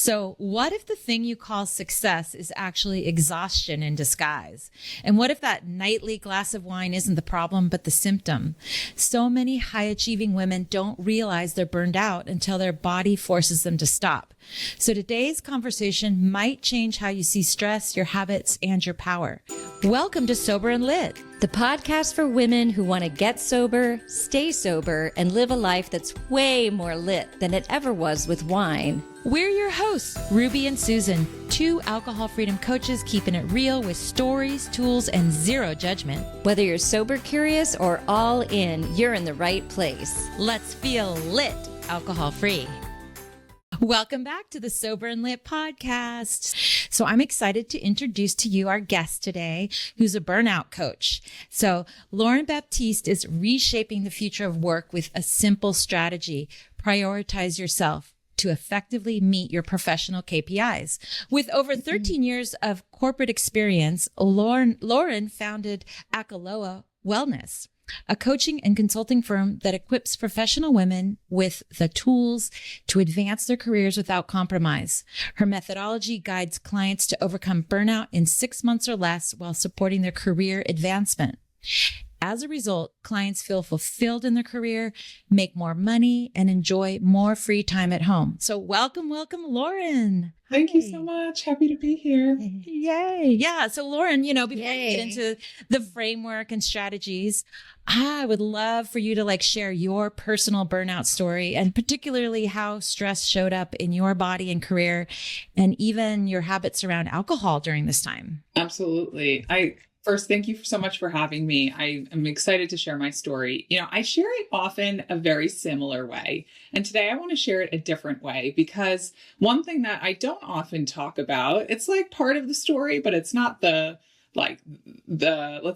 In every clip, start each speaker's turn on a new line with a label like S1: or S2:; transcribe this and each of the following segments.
S1: So what if the thing you call success is actually exhaustion in disguise? And what if that nightly glass of wine isn't the problem, but the symptom? So many high-achieving women don't realize they're burned out until their body forces them to stop. So today's conversation might change how you see stress, your habits, and your power. Welcome to Sober and Lit,
S2: the podcast for women who want to get sober, stay sober, and live a life that's way more lit than it ever was with wine.
S1: We're your hosts, Ruby and Susan, two alcohol freedom coaches keeping it real with stories, tools, and zero judgment.
S2: Whether you're sober curious or all in, you're in the right place.
S1: Let's feel lit, alcohol free. Welcome back to the Sober and Lit podcast. So I'm excited to introduce to you our guest today, who's a burnout coach. So Lauren Baptiste is reshaping the future of work with a simple strategy: prioritize yourself to effectively meet your professional KPIs. With over 13 years of corporate experience, Lauren founded Akaloa Wellness, a coaching and consulting firm that equips professional women with the tools to advance their careers without compromise. Her methodology guides clients to overcome burnout in 6 months or less while supporting their career advancement. As a result, clients feel fulfilled in their career, make more money, and enjoy more free time at home. So welcome, Lauren.
S3: Thank you so much. Happy to be here.
S1: Yay. Yeah. So Lauren, before we get into the framework and strategies, I would love for you to share your personal burnout story, and particularly how stress showed up in your body and career, and even your habits around alcohol during this time.
S3: Absolutely. First, thank you so much for having me. I am excited to share my story. I share it often a very similar way. And today I want to share it a different way, because one thing that I don't often talk about, it's like part of the story, but it's not let's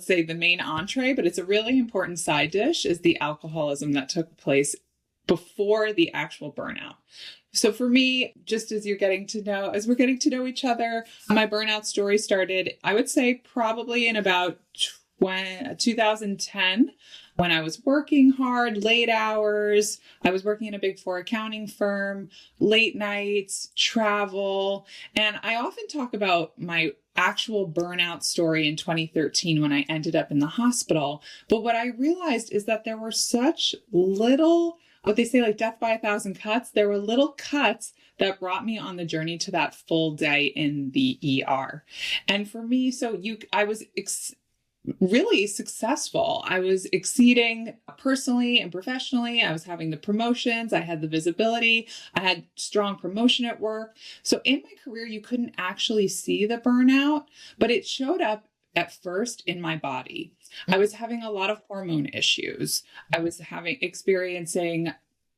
S3: say the main entree, but it's a really important side dish, is the alcoholism that took place before the actual burnout. So for me, just as we're getting to know each other, my burnout story started, I would say probably in about 2010, when I was working hard, late hours. I was working in a Big Four accounting firm, late nights, travel. And I often talk about my actual burnout story in 2013 when I ended up in the hospital. But what I realized is that there were such little, what they say, like death by 1,000 cuts. There were little cuts that brought me on the journey to that full day in the ER. And for me, I was really successful. I was exceeding personally and professionally. I was having the promotions. I had the visibility. I had strong promotion at work. So in my career, you couldn't actually see the burnout, but it showed up at first in my body. I was having a lot of hormone issues. I was experiencing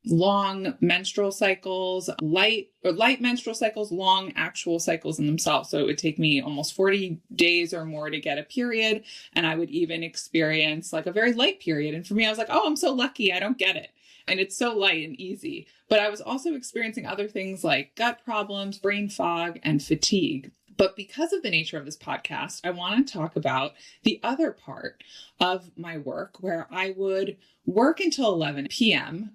S3: long menstrual cycles, light menstrual cycles, long actual cycles in themselves. So it would take me almost 40 days or more to get a period. And I would even experience a very light period. And for me, I was like, oh, I'm so lucky. I don't get it. And it's so light and easy. But I was also experiencing other things like gut problems, brain fog, and fatigue. But because of the nature of this podcast, I want to talk about the other part of my work, where I would work until 11 p.m.,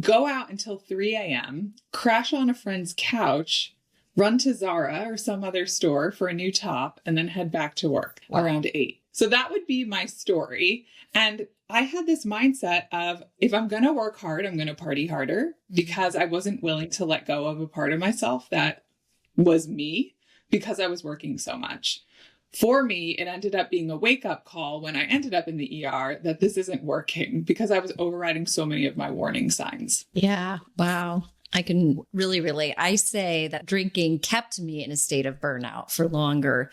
S3: go out until 3 a.m., crash on a friend's couch, run to Zara or some other store for a new top, and then head back to work around 8. So that would be my story. And I had this mindset of, if I'm going to work hard, I'm going to party harder, because I wasn't willing to let go of a part of myself that was me, because I was working so much. For me, it ended up being a wake-up call when I ended up in the ER that this isn't working, because I was overriding so many of my warning signs.
S2: Yeah. Wow. I can really relate. I say that drinking kept me in a state of burnout for longer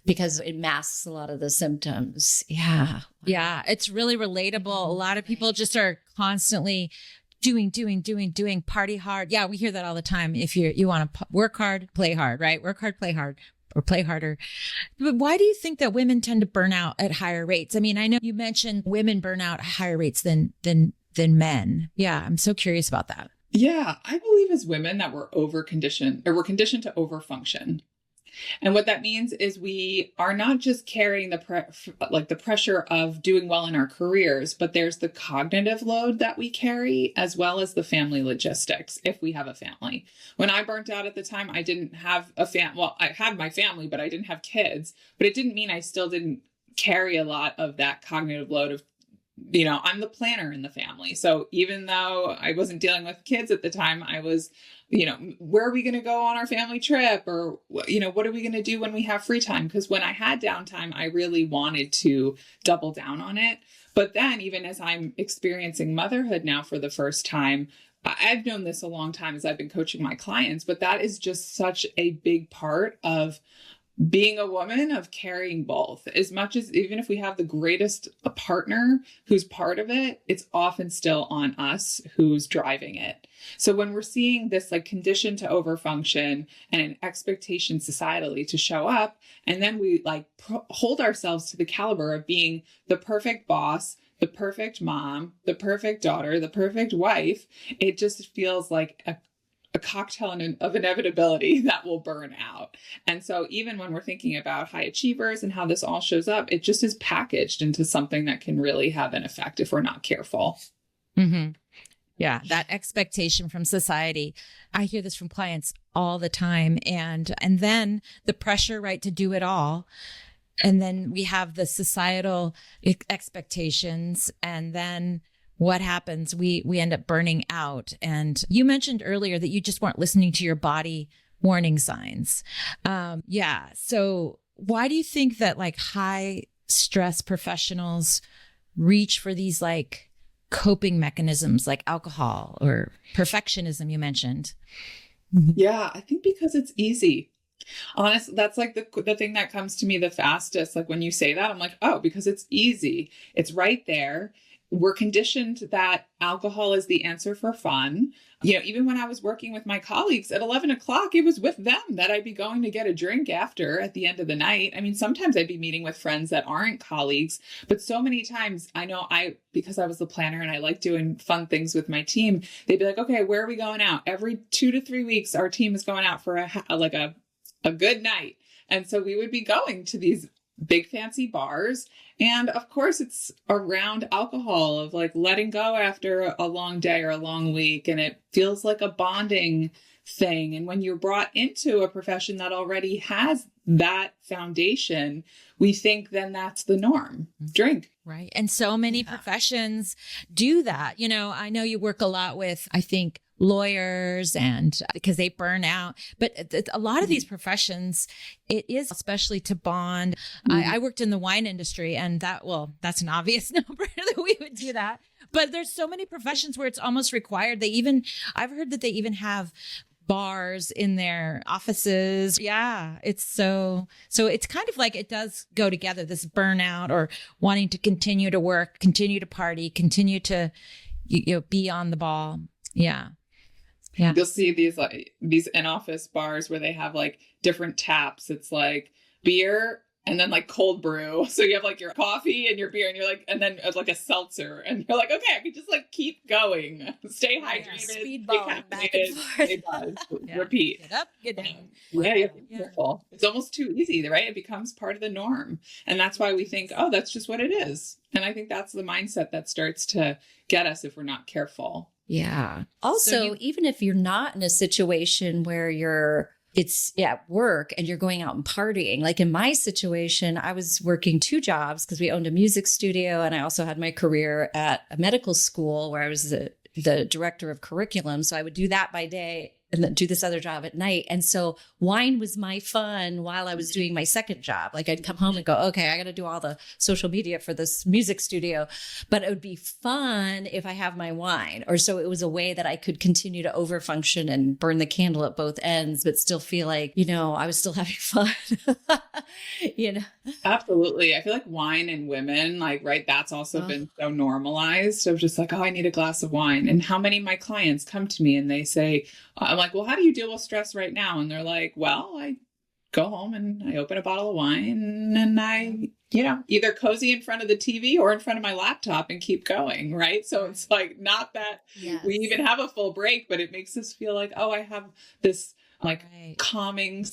S2: because it masks a lot of the symptoms. Yeah.
S1: Yeah. It's really relatable. A lot of people just are constantly doing, party hard. Yeah. We hear that all the time. If you want to work hard, play hard, right? Work hard, play hard. Or play harder. But why do you think that women tend to burn out at higher rates? I mean, I know you mentioned women burn out at higher rates than men. Yeah, I'm so curious about that.
S3: Yeah, I believe as women that we're conditioned to overfunction. And what that means is we are not just carrying the pressure of doing well in our careers, but there's the cognitive load that we carry as well as the family logistics if we have a family. When I burnt out at the time, I didn't have I had my family, but I didn't have kids. But it didn't mean I still didn't carry a lot of that cognitive load of, I'm the planner in the family. So even though I wasn't dealing with kids at the time, I was, where are we going to go on our family trip? Or, what are we going to do when we have free time? Because when I had downtime, I really wanted to double down on it. But then even as I'm experiencing motherhood now for the first time, I've known this a long time as I've been coaching my clients, but that is just such a big part of being a woman, of carrying both. As much as, even if we have the greatest partner who's part of it, it's often still on us who's driving it. So when we're seeing this like condition to overfunction and an expectation societally to show up, and then we hold ourselves to the caliber of being the perfect boss, the perfect mom, the perfect daughter, the perfect wife, it just feels like a cocktail of inevitability that will burn out. And so even when we're thinking about high achievers and how this all shows up, it just is packaged into something that can really have an effect if we're not careful.
S1: Mm-hmm. Yeah, that expectation from society. I hear this from clients all the time. And then the pressure, right, to do it all. And then we have the societal expectations. And then what happens? We end up burning out. And you mentioned earlier that you just weren't listening to your body warning signs. So why do you think that high stress professionals reach for these coping mechanisms like alcohol or perfectionism you mentioned?
S3: Yeah, I think because it's easy. Honestly, that's the thing that comes to me the fastest. When you say that, I'm like, oh, because it's easy. It's right there. We're conditioned that alcohol is the answer for fun. Even when I was working with my colleagues at 11 o'clock, it was with them that I'd be going to get a drink after at the end of the night. I mean, sometimes I'd be meeting with friends that aren't colleagues, but so many times I know because I was the planner and I like doing fun things with my team, they'd be like, okay, where are we going out? Every 2 to 3 weeks, our team is going out for a good night. And so we would be going to these big fancy bars. And of course it's around alcohol of letting go after a long day or a long week. And it feels like a bonding thing. And when you're brought into a profession that already has that foundation, we think then that's the norm. Drink.
S1: Right. And so many professions do that. I know you work a lot with, I think, lawyers and because they burn out, but a lot of these professions, it is especially to bond. I worked in the wine industry and that's an obvious no-brainer that we would do that. But there's so many professions where it's almost required. I've heard that they even have bars in their offices. Yeah. It's so it's kind of it does go together, this burnout or wanting to continue to work, continue to party, continue to, be on the ball. Yeah. Yeah.
S3: You'll see these in-office bars where they have different taps. It's beer and then cold brew. So you have your coffee and your beer and you're and then a seltzer and you're okay, I can just keep going. Stay hydrated.
S2: Speedball back and forth.
S3: Repeat.
S1: Get up, get down.
S3: Yeah, you have to be careful. It's almost too easy, right? It becomes part of the norm. And that's why we think, oh, that's just what it is. And I think that's the mindset that starts to get us if we're not careful.
S2: Yeah. Also, even if you're not in a situation where it's at work and you're going out and partying, in my situation, I was working 2 jobs because we owned a music studio. And I also had my career at a medical school where I was the director of curriculum. So I would do that by day and then do this other job at night. And so wine was my fun while I was doing my second job. I'd come home and go, okay, I got to do all the social media for this music studio, but it would be fun if I have my wine. Or so it was a way that I could continue to overfunction and burn the candle at both ends, but still feel I was still having fun.
S3: Absolutely. I feel wine and women, right, that's also been so normalized. So just oh, I need a glass of wine. And how many of my clients come to me and they say, I'm well, how do you deal with stress right now? And they're well, I go home and I open a bottle of wine and I, either cozy in front of the TV or in front of my laptop and keep going. Right. So it's not that we even have a full break, but it makes us feel oh, I have this like
S1: Right.
S3: calming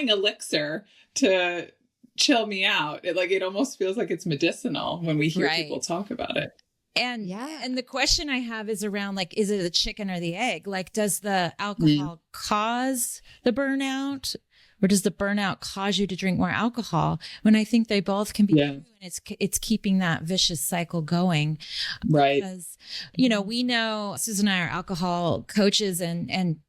S3: elixir to chill me out. It almost feels like it's medicinal when we hear
S1: Right.
S3: people talk about it.
S1: And
S2: Yeah.
S1: and the question I have is around like, is it the chicken or the egg? Like, does the alcohol cause the burnout, or does the burnout cause you to drink more alcohol? When I think they both can be true, and it's keeping that vicious cycle going.
S3: Right.
S1: Because, we know Susan and I are alcohol coaches, and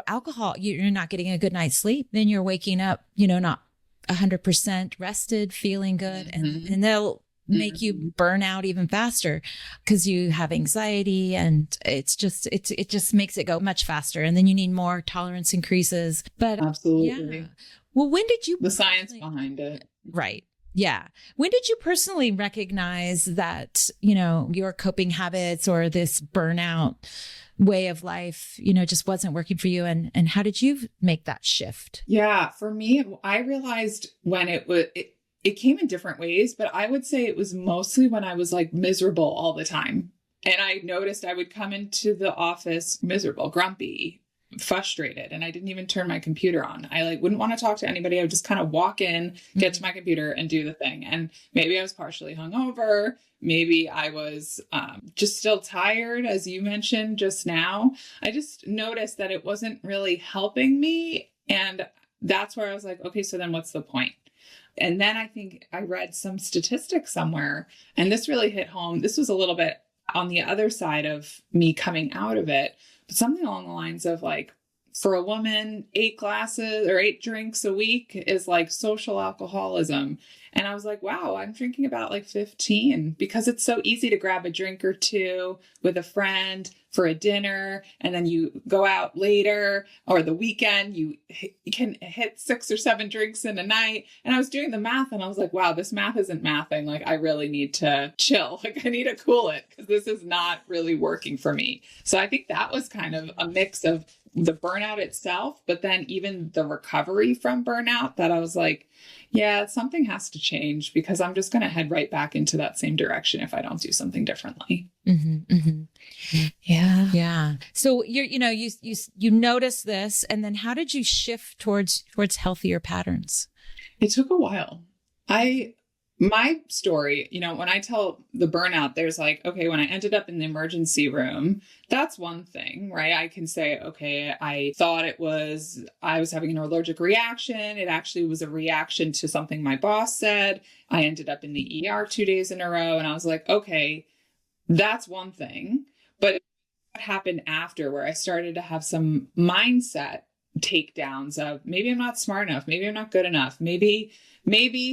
S1: alcohol, you're not getting a good night's sleep. Then you're waking up, not 100% rested, feeling good, and they'll make you burn out even faster because you have anxiety, and it just makes it go much faster, and then you need more, tolerance increases. But
S3: absolutely.
S1: Yeah. Well, when did you
S3: the science behind it?
S1: Right. Yeah. When did you personally recognize that, your coping habits or this burnout way of life, just wasn't working for you? And how did you make that shift?
S3: Yeah, for me, I realized when it came in different ways, but I would say it was mostly when I was like miserable all the time. And I noticed I would come into the office miserable, grumpy, frustrated, and I didn't even turn my computer on. I wouldn't want to talk to anybody. I would just kind of walk in, get to my computer and do the thing. And maybe I was partially hungover. Maybe I was just still tired, as you mentioned just now. I just noticed that it wasn't really helping me. And that's where I was like, okay, so then what's the point? And then I think I read some statistics somewhere, and this really hit home. This was a little bit on the other side of me coming out of it, but something along the lines of like, for a woman, 8 glasses or 8 drinks a week is like social alcoholism. And I was like, wow, I'm drinking about like 15, because it's so easy to grab a drink or two with a friend for a dinner. And then you go out later, or the weekend, you can hit 6 or 7 drinks in a night. And I was doing the math, and I was like, wow, this math isn't mathing. Like, I really need to chill. Like, I need to cool it, because this is not really working for me. So I think that was kind of a mix of the burnout itself, but then even the recovery from burnout, that I was like, yeah, something has to change, because I'm just going to head right back into that same direction if I don't do something differently.
S1: Mm-hmm, mm-hmm. Yeah. Yeah. So you notice this, and then how did you shift towards healthier patterns?
S3: It took a while. My story, when I tell the burnout, there's like, okay, when I ended up in the emergency room, that's one thing, right? I can say, okay, I thought I was having an allergic reaction. It actually was a reaction to something my boss said. I ended up in the ER 2 days in a row. And I was like, okay, that's one thing. But what happened after, where I started to have some mindset takedowns of, maybe I'm not smart enough, maybe I'm not good enough, maybe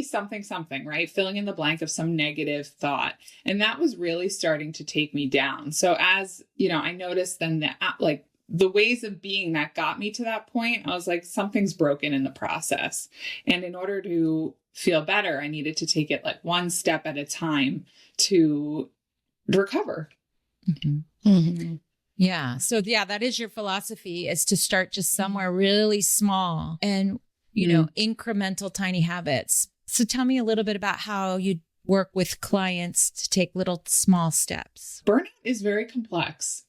S3: something, right? Filling in the blank of some negative thought. And that was really starting to take me down. So as, I noticed then that like the ways of being that got me to that point, I was like, something's broken in the process. And in order to feel better, I needed to take it like one step at a time to recover.
S1: Mm-hmm. Mm-hmm. Yeah. So that is your philosophy, is to start just somewhere really small and, incremental tiny habits. So tell me a little bit about how you work with clients to take little small steps.
S3: Burnout is very complex,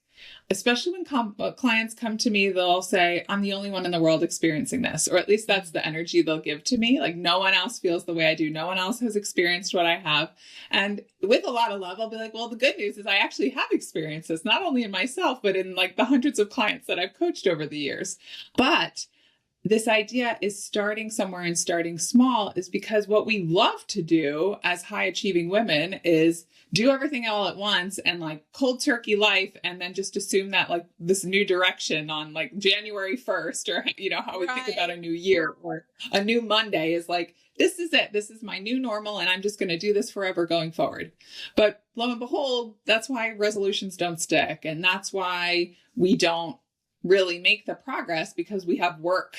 S3: especially when clients come to me, they'll say, I'm the only one in the world experiencing this, or at least that's the energy they'll give to me. Like, no one else feels the way I do. No one else has experienced what I have. And with a lot of love, I'll be like, well, the good news is I actually have experienced this, not only in myself, but in like the hundreds of clients that I've coached over the years. But this idea is starting somewhere and starting small, is because what we love to do as high achieving women is do everything all at once and like cold turkey life, and then just assume that like this new direction on like January 1st, or how we think about a new year or a new Monday is like, this is it. This is my new normal, and I'm just going to do this forever going forward. But lo and behold, that's why resolutions don't stick. And that's why we don't really make the progress, because we have work.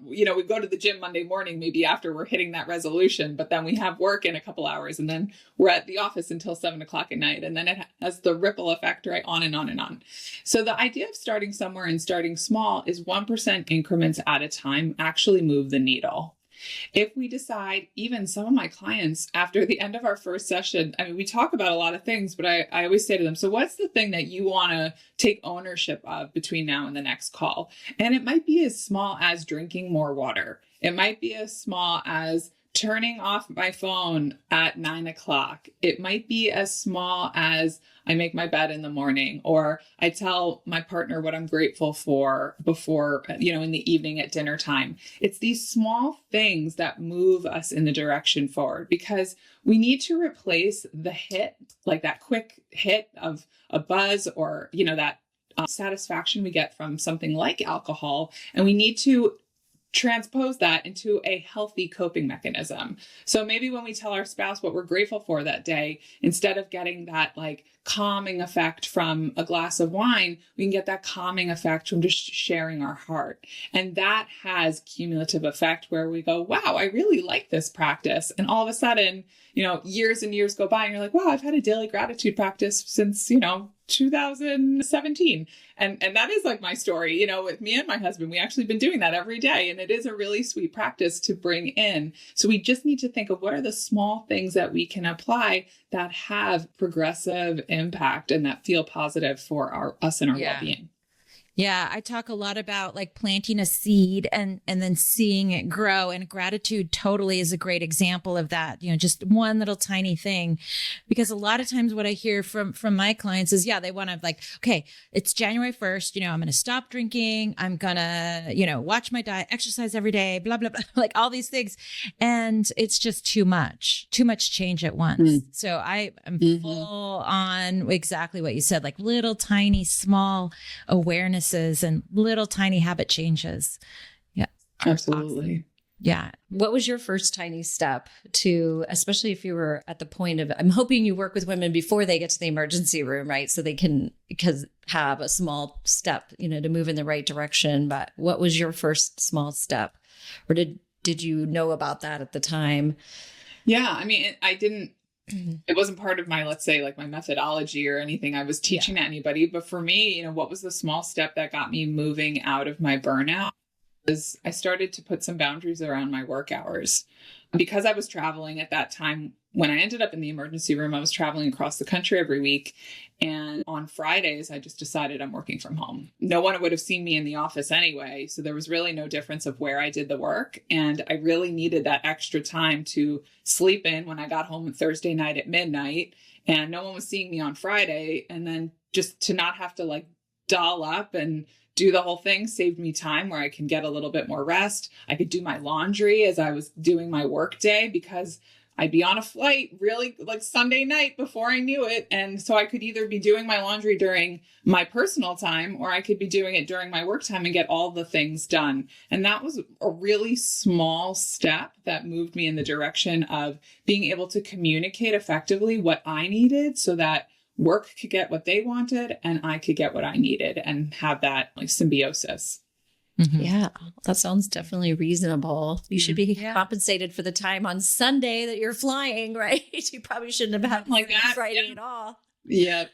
S3: We go to the gym Monday morning, maybe after we're hitting that resolution, but then we have work in a couple hours, and then we're at the office until 7:00 at night. And then it has the ripple effect, right? On and on and on. So the idea of starting somewhere and starting small is 1% increments at a time actually move the needle. If we decide, even some of my clients, after the end of our first session, I mean, we talk about a lot of things, but I always say to them, so what's the thing that you want to take ownership of between now and the next call? And it might be as small as drinking more water. It might be as small as turning off my phone at 9 o'clock. It might be as small as I make my bed in the morning, or I tell my partner what I'm grateful for before, in the evening at dinner time. It's these small things that move us in the direction forward, because we need to replace the hit, like that quick hit of a buzz or, that satisfaction we get from something like alcohol. And we need to transpose that into a healthy coping mechanism. So maybe when we tell our spouse what we're grateful for that day, instead of getting that like calming effect from a glass of wine, we can get that calming effect from just sharing our heart. And that has cumulative effect where we go, wow, I really like this practice. And all of a sudden, years and years go by and you're like, wow, I've had a daily gratitude practice since, 2017. And that is like my story, with me and my husband. We actually been doing that every day. And it is a really sweet practice to bring in. So we just need to think of what are the small things that we can apply that have progressive impact and that feel positive for us and our well-being.
S1: Yeah, I talk a lot about like planting a seed and then seeing it grow, and gratitude totally is a great example of that. Just one little tiny thing, because a lot of times what I hear from my clients is, they want to like, okay, it's January 1st, I'm going to stop drinking. I'm going to, watch my diet, exercise every day, blah, blah, blah, like all these things. And it's just too much change at once. So I am full on exactly what you said, like little tiny, small awareness and little tiny habit changes. Yeah.
S3: Absolutely.
S1: Awesome. Yeah.
S2: What was your first tiny step to, especially if you were at the point of, I'm hoping you work with women before they get to the emergency room, right? So they can have a small step, to move in the right direction. But what was your first small step? Or did you know about that at the time?
S3: Yeah. I mean, it wasn't part of my, let's say, like my methodology or anything I was teaching to anybody. But for me, what was the small step that got me moving out of my burnout was I started to put some boundaries around my work hours. Because I was traveling at that time, when I ended up in the emergency room, I was traveling across the country every week. And on Fridays, I just decided I'm working from home. No one would have seen me in the office anyway. So there was really no difference of where I did the work. And I really needed that extra time to sleep in when I got home on Thursday night at midnight. And no one was seeing me on Friday. And then just to not have to like doll up and do the whole thing saved me time where I can get a little bit more rest. I could do my laundry as I was doing my work day, because I'd be on a flight really like Sunday night before I knew it. And so I could either be doing my laundry during my personal time, or I could be doing it during my work time and get all the things done. And that was a really small step that moved me in the direction of being able to communicate effectively what I needed so that work could get what they wanted and I could get what I needed and have that like symbiosis.
S2: Yeah, that sounds definitely reasonable. You should be compensated for the time on Sunday that you're flying, right? You probably shouldn't have had like that Friday at all.
S3: Yeah,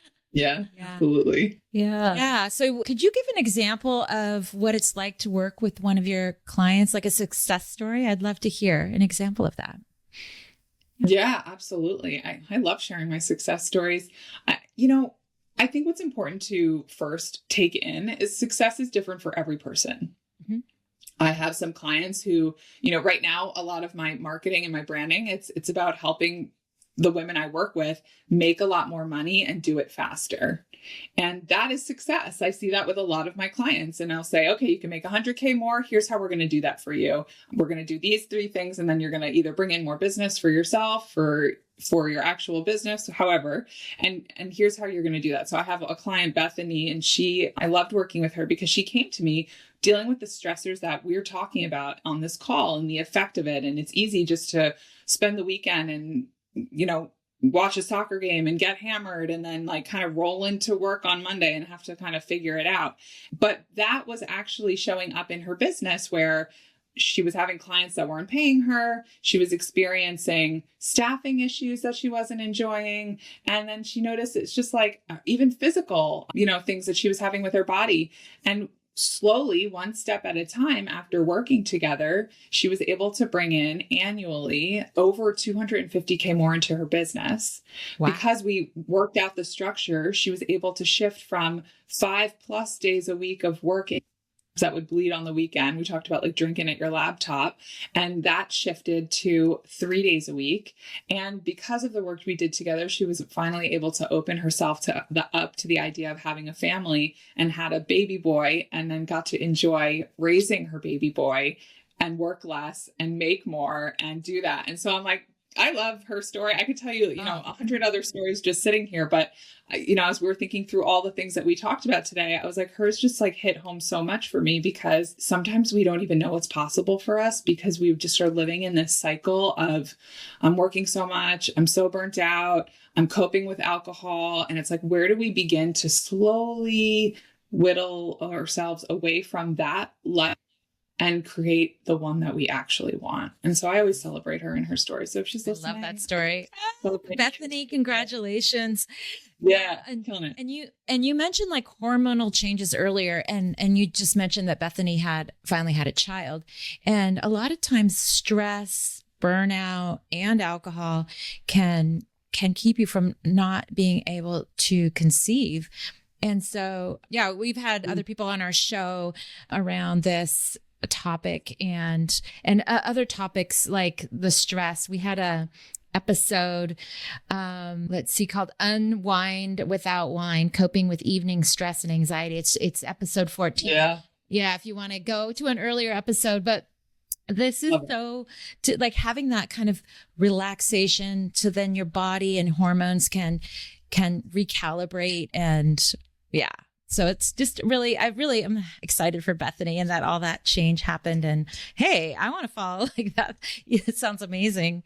S3: absolutely.
S1: Yeah. So could you give an example of what it's like to work with one of your clients, like a success story? I'd love to hear an example of that.
S3: Yeah, absolutely. I love sharing my success stories. I think what's important to first take in is success is different for every person. Mm-hmm. I have some clients who, right now, a lot of my marketing and my branding, it's about helping the women I work with make a lot more money and do it faster. And that is success. I see that with a lot of my clients, and I'll say, okay, you can make 100K more. Here's how we're going to do that for you. We're going to do these 3 things. And then you're going to either bring in more business for yourself, for your actual business, however, and here's how you're going to do that. So I have a client, Bethany, and I loved working with her because she came to me dealing with the stressors that we're talking about on this call and the effect of it. And it's easy just to spend the weekend and, watch a soccer game and get hammered and then like kind of roll into work on Monday and have to kind of figure it out. But that was actually showing up in her business where she was having clients that weren't paying her. She was experiencing staffing issues that she wasn't enjoying. And then she noticed it's just like even physical, things that she was having with her body. And slowly, one step at a time, after working together, she was able to bring in annually over 250K more into her business. Wow. Because we worked out the structure, she was able to shift from 5+ days a week of working that would bleed on the weekend. We talked about like drinking at your laptop, and that shifted to 3 days a week. And because of the work we did together, she was finally able to open herself up to the idea of having a family, and had a baby boy, and then got to enjoy raising her baby boy and work less and make more and do that. And so I'm like, I love her story. I could tell you, 100 other stories just sitting here, but as we were thinking through all the things that we talked about today, I was like, hers just like hit home so much for me, because sometimes we don't even know what's possible for us, because we just are living in this cycle of, I'm working so much, I'm so burnt out, I'm coping with alcohol. And it's like, where do we begin to slowly whittle ourselves away from that life and create the one that we actually want? And so I always celebrate her and her story. So if she's listening,
S1: I love that story. Bethany, congratulations.
S3: Yeah, and killing it.
S1: And you mentioned like hormonal changes earlier, and you just mentioned that Bethany finally had a child. And a lot of times stress, burnout, and alcohol can keep you from not being able to conceive. And so, yeah, we've had other people on our show around this topic and other topics like the stress. We had a episode, called Unwind Without Wine, Coping with Evening Stress and Anxiety. It's episode 14. Yeah. If you want to go to an earlier episode, but this is to like having that kind of relaxation, to then your body and hormones can recalibrate. And yeah. So it's just really, I'm excited for Bethany and that all that change happened. And hey, I want to follow like that. It sounds amazing.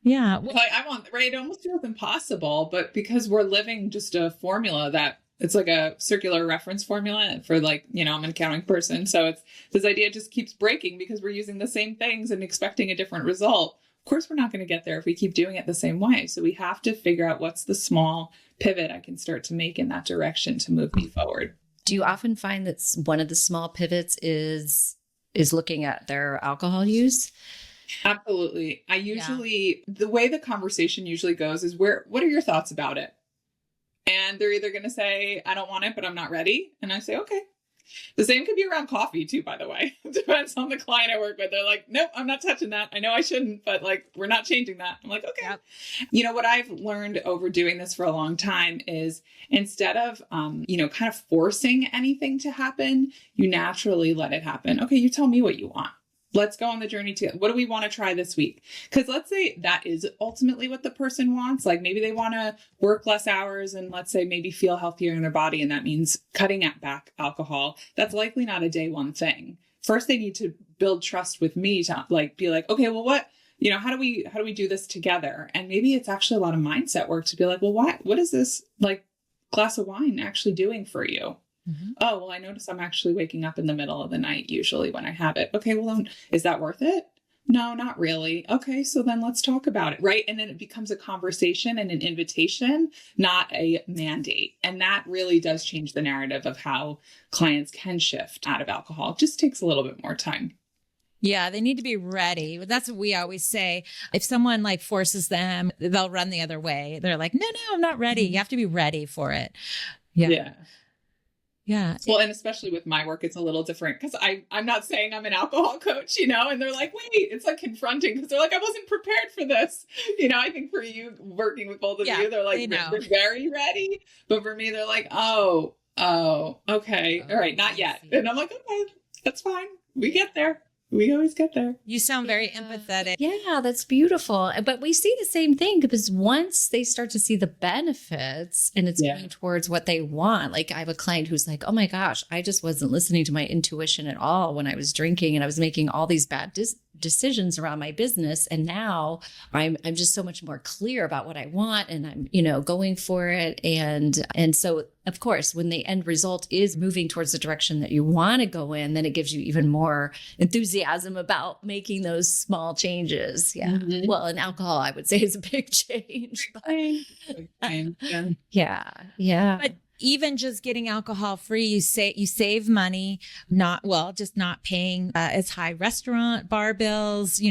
S1: Yeah.
S3: Well, I want, right? It almost feels impossible, but because we're living just a formula that it's like a circular reference formula for like, I'm an accounting person. So it's this idea just keeps breaking because we're using the same things and expecting a different result. Of course, we're not going to get there if we keep doing it the same way. So we have to figure out what's the small pivot I can start to make in that direction to move me forward.
S2: Do you often find that one of the small pivots is looking at their alcohol use?
S3: Absolutely. The way the conversation usually goes is what are your thoughts about it? And they're either going to say, I don't want it, but I'm not ready. And I say, okay. The same could be around coffee too, by the way. It depends on the client I work with. They're like, nope, I'm not touching that. I know I shouldn't, but like, we're not changing that. I'm like, okay. Yep. What I've learned over doing this for a long time is instead of, kind of forcing anything to happen, you naturally let it happen. Okay, you tell me what you want. Let's go on the journey together. What do we want to try this week? Because let's say that is ultimately what the person wants. Like maybe they want to work less hours and let's say maybe feel healthier in their body. And that means cutting back alcohol. That's likely not a day one thing. First, they need to build trust with me to like be like, okay, well, what, how do we do this together? And maybe it's actually a lot of mindset work to be like, well, what is this like glass of wine actually doing for you? Mm-hmm. Oh, well, I notice I'm actually waking up in the middle of the night usually when I have it. Okay, well, then, is that worth it? No, not really. Okay, so then let's talk about it, right? And then it becomes a conversation and an invitation, not a mandate. And that really does change the narrative of how clients can shift out of alcohol. It just takes a little bit more time.
S1: Yeah, they need to be ready. That's what we always say. If someone like forces them, they'll run the other way. They're like, no, I'm not ready. You have to be ready for it. Yeah. Yeah.
S3: Well, and especially with my work, it's a little different because I'm not saying I'm an alcohol coach, and they're like, wait, it's like confronting because they're like, I wasn't prepared for this. I think for you working with both of you, they're like, they're very ready. But for me, they're like, oh, okay. All right. Not yet. And I'm like, okay, that's fine. We get there. We always get there.
S1: You sound very empathetic.
S2: Yeah, that's beautiful. But we see the same thing because once they start to see the benefits and it's going towards what they want. Like I have a client who's like, oh my gosh, I just wasn't listening to my intuition at all when I was drinking and I was making all these bad decisions around my business. And now I'm just so much more clear about what I want and I'm, going for it. And so of course, when the end result is moving towards the direction that you want to go in, then it gives you even more enthusiasm about making those small changes. Yeah. Mm-hmm. Well, and alcohol, I would say, is a big change. But, yeah.
S1: even just getting alcohol free, you save money, just not paying as high restaurant bar bills,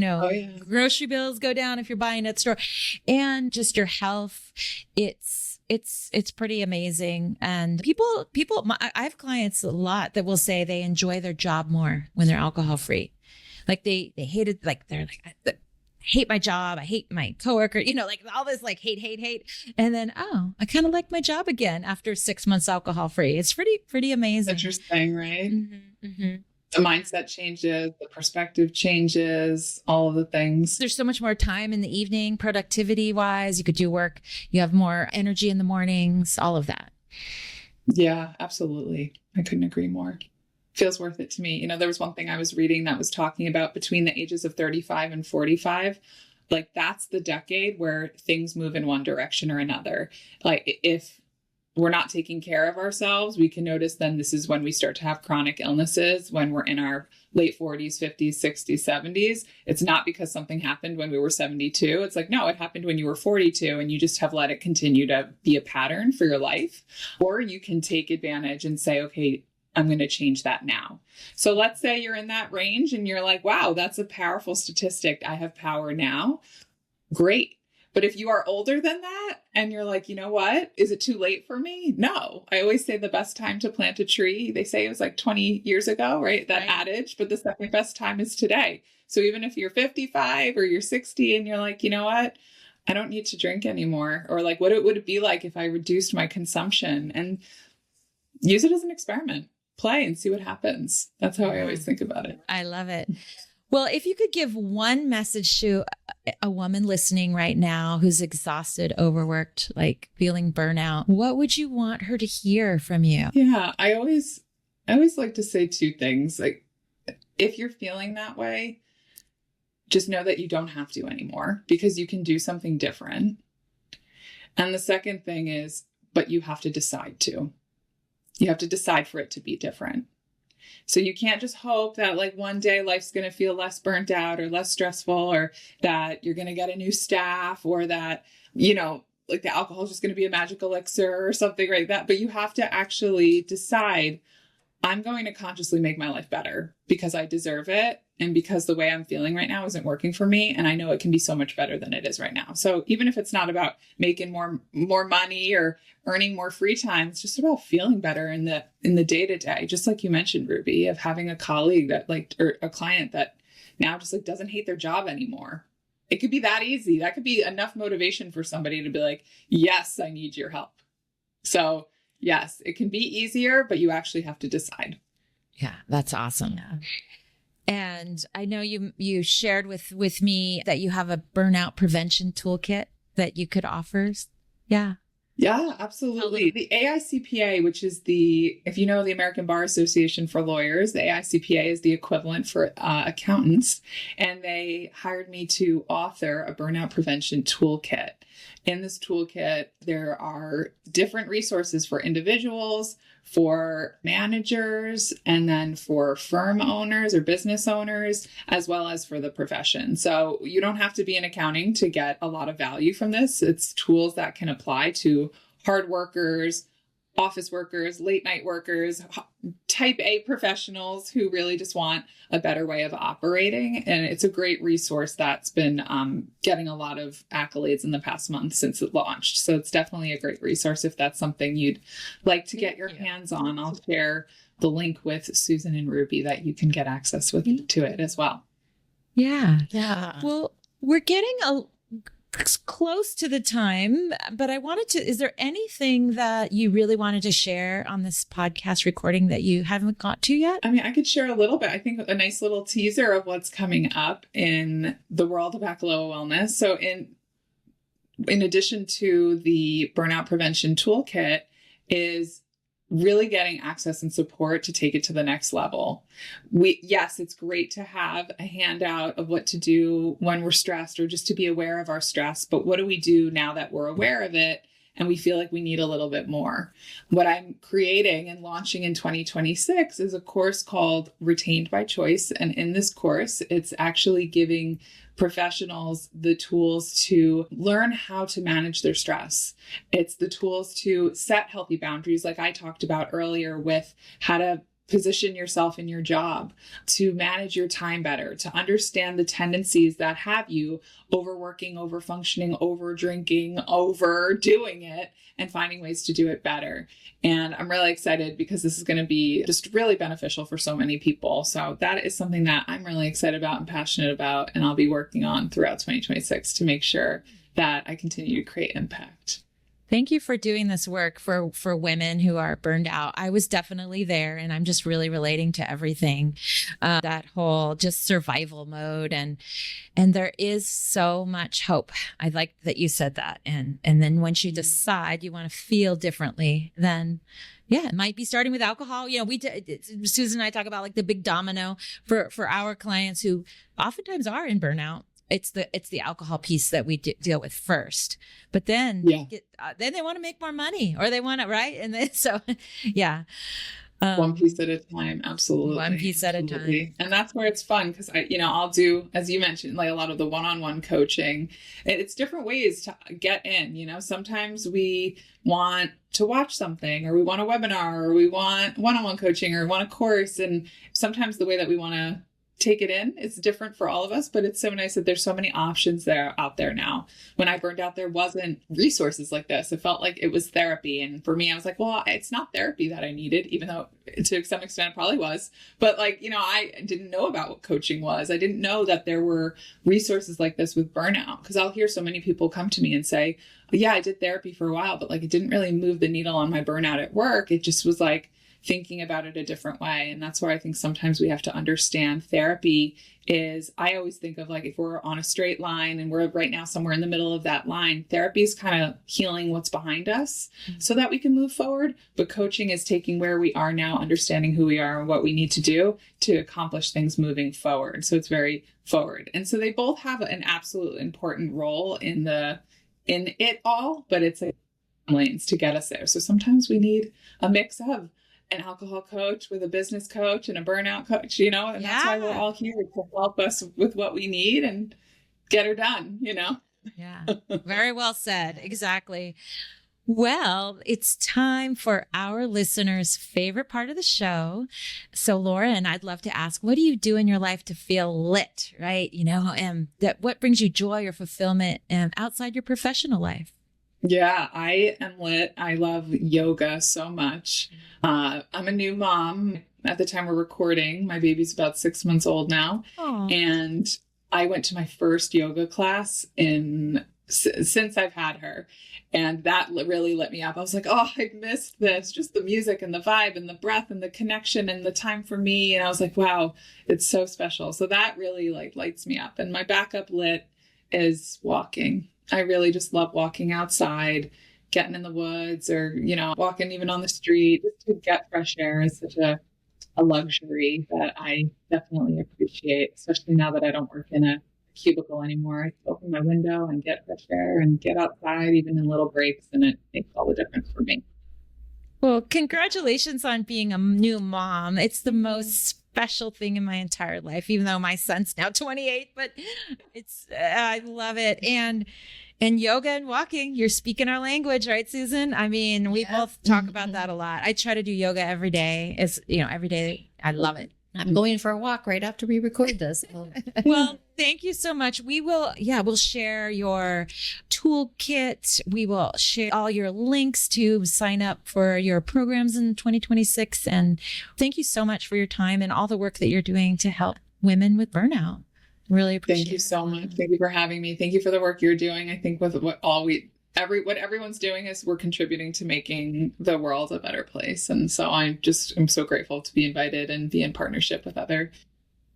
S1: grocery bills go down if you're buying at the store, and just your health. It's pretty amazing. And I have clients a lot that will say they enjoy their job more when they're alcohol free. Like they hate it. Like they're like, I hate my job. I hate my coworker, like all this like hate. And then, I kind of like my job again after 6 months alcohol free. It's pretty amazing.
S3: Interesting, right?
S1: Mm-hmm, mm-hmm.
S3: The mindset changes, the perspective changes, all of the things.
S1: There's so much more time in the evening, productivity wise. You could do work. You have more energy in the mornings, all of that.
S3: Yeah, absolutely. I couldn't agree more. Feels worth it to me. There was one thing I was reading that was talking about between the ages of 35 and 45. Like that's the decade where things move in one direction or another. Like if we're not taking care of ourselves, we can notice then this is when we start to have chronic illnesses when we're in our late 40s, 50s, 60s, 70s. It's not because something happened when we were 72. It's like, no, it happened when you were 42 and you just have let it continue to be a pattern for your life. Or you can take advantage and say, okay, I'm going to change that now. So let's say you're in that range and you're like, wow, that's a powerful statistic. I have power now. Great. But if you are older than that and you're like, you know what? Is it too late for me? No. I always say the best time to plant a tree, they say it was like 20 years ago, right? That adage, but the second best time is today. So even if you're 55 or you're 60 and you're like, you know what? I don't need to drink anymore. Or like, what would it be like if I reduced my consumption? And use it as an experiment. Play and see what happens. That's how I always think about it.
S1: I love it. Well, if you could give one message to a woman listening right now who's exhausted, overworked, like feeling burnout, what would you want her to hear from you?
S3: Yeah, I always like to say two things. Like, if you're feeling that way, just know that you don't have to anymore because you can do something different. And the second thing is, but you have to decide to. You have to decide for it to be different. So you can't just hope that like one day life's going to feel less burnt out or less stressful or that you're going to get a new staff or that, like the alcohol is just going to be a magic elixir or something like that. But you have to actually decide, I'm going to consciously make my life better because I deserve it. And because the way I'm feeling right now isn't working for me. And I know it can be so much better than it is right now. So even if it's not about making more money or earning more free time, it's just about feeling better in the day to day. Just like you mentioned, Ruby, of having a colleague that or a client that now just like doesn't hate their job anymore. It could be that easy. That could be enough motivation for somebody to be like, yes, I need your help. So yes, it can be easier, but you actually have to decide.
S1: Yeah, that's awesome. Yeah. And I know you shared with me that you have a burnout prevention toolkit that you could offer. Yeah.
S3: Yeah, absolutely. The AICPA, which is if you know the American Bar Association for lawyers, the AICPA is the equivalent for accountants. And they hired me to author a burnout prevention toolkit. In this toolkit, there are different resources for individuals, for managers, and then for firm owners or business owners, as well as for the profession. So you don't have to be in accounting to get a lot of value from this. It's tools that can apply to hard workers, office workers, late night workers, type A professionals who really just want a better way of operating. And it's a great resource that's been getting a lot of accolades in the past month since it launched. So it's definitely a great resource if that's something you'd like to get your hands on. I'll share the link with Susan and Ruby that you can get access to it as well.
S1: Yeah.
S2: Yeah.
S1: Well, we're getting close to the time, but is there anything that you really wanted to share on this podcast recording that you haven't got to yet?
S3: I mean, I could share a little bit. I think a nice little teaser of what's coming up in the world of Baccalaureate wellness. So in addition to the burnout prevention toolkit is really getting access and support to take it to the next level. Yes, it's great to have a handout of what to do when we're stressed or just to be aware of our stress. But what do we do now that we're aware of it? and we feel like we need a little bit more. What I'm creating and launching in 2026 is a course called Retained by Choice. And in this course, it's actually giving professionals the tools to learn how to manage their stress. It's the tools to set healthy boundaries, like I talked about earlier, with how to position yourself in your job, to manage your time better, to understand the tendencies that have you overworking, overfunctioning, over drinking, overdoing it, and finding ways to do it better. And I'm really excited because this is going to be just really beneficial for so many people. So that is something that I'm really excited about and passionate about, and I'll be working on throughout 2026 to make sure that I continue to create impact.
S1: Thank you for doing this work for women who are burned out. I was definitely there, and I'm just really relating to everything, that whole just survival mode. And there is so much hope. I like that you said that. And then once you decide you want to feel differently, then yeah, it might be starting with alcohol. You know, Susan and I talk about like the big domino for our clients who oftentimes are in burnout. It's the alcohol piece that we deal with first, but then then they want to make more money, or they want to, right? And then,
S3: one piece at a time. Absolutely.
S1: One piece at a time.
S3: And that's where it's fun. Cause I'll do, as you mentioned, like a lot of the one-on-one coaching. It's different ways to get in, sometimes we want to watch something, or we want a webinar, or we want one-on-one coaching, or want a course. And sometimes the way that we want to take it in, it's different for all of us, but it's so nice that there's so many options out there now. When I burned out, there wasn't resources like this. It felt like it was therapy. And for me, I was like, well, it's not therapy that I needed, even though to some extent it probably was. But I didn't know about what coaching was. I didn't know that there were resources like this with burnout, because I'll hear so many people come to me and say, yeah, I did therapy for a while, but it didn't really move the needle on my burnout at work. It just was thinking about it a different way. And that's where I think sometimes we have to understand therapy is, I always think of if we're on a straight line and we're right now somewhere in the middle of that line, therapy is kind of healing what's behind us so that we can move forward. But coaching is taking where we are now, understanding who we are and what we need to do to accomplish things moving forward. So it's very forward. And so they both have an absolute important role in it all, but it's lanes to get us there. So sometimes we need a mix of an alcohol coach with a business coach and a burnout coach, and that's why we're all here to help us with what we need and get her done,
S1: Yeah, very well said. Exactly. Well, it's time for our listeners' favorite part of the show. So Lauren, I'd love to ask, what do you do in your life to feel lit, right? And what brings you joy or fulfillment outside your professional life?
S3: Yeah, I am lit. I love yoga so much. I'm a new mom. At the time we're recording, my baby's about 6 months old now. Aww. And I went to my first yoga class since I've had her. And that really lit me up. I was like, oh, I missed this. Just the music and the vibe and the breath and the connection and the time for me. And I was like, wow, it's so special. So that really lights me up. And my backup lit is walking. I really just love walking outside, getting in the woods, or, walking even on the street. Just to get fresh air is such a luxury that I definitely appreciate, especially now that I don't work in a cubicle anymore. I can open my window and get fresh air and get outside, even in little breaks, and it makes all the difference for me.
S1: Well, congratulations on being a new mom. It's the most special thing in my entire life, even though my son's now 28, but I love it. And yoga and walking, you're speaking our language, right, Susan? I mean, we both talk about that a lot. I try to do yoga every day. Every day. I love it.
S2: I'm going for a walk right after we record this.
S1: Well, thank you so much. We'll share your toolkit. We will share all your links to sign up for your programs in 2026. And thank you so much for your time and all the work that you're doing to help women with burnout. Really appreciate it.
S3: Thank you so much. Thank you for having me. Thank you for the work you're doing. I think with what everyone's doing is we're contributing to making the world a better place. And so I'm so grateful to be invited and be in partnership with other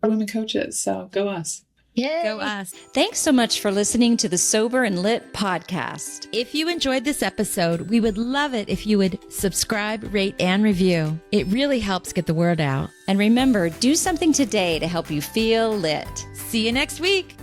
S3: women coaches. So go us.
S2: Yay.
S1: Go us.
S2: Thanks so much for listening to the Sober and Lit podcast.
S1: If you enjoyed this episode, we would love it if you would subscribe, rate, and review. It really helps get the word out.
S2: And remember, do something today to help you feel lit.
S1: See you next week.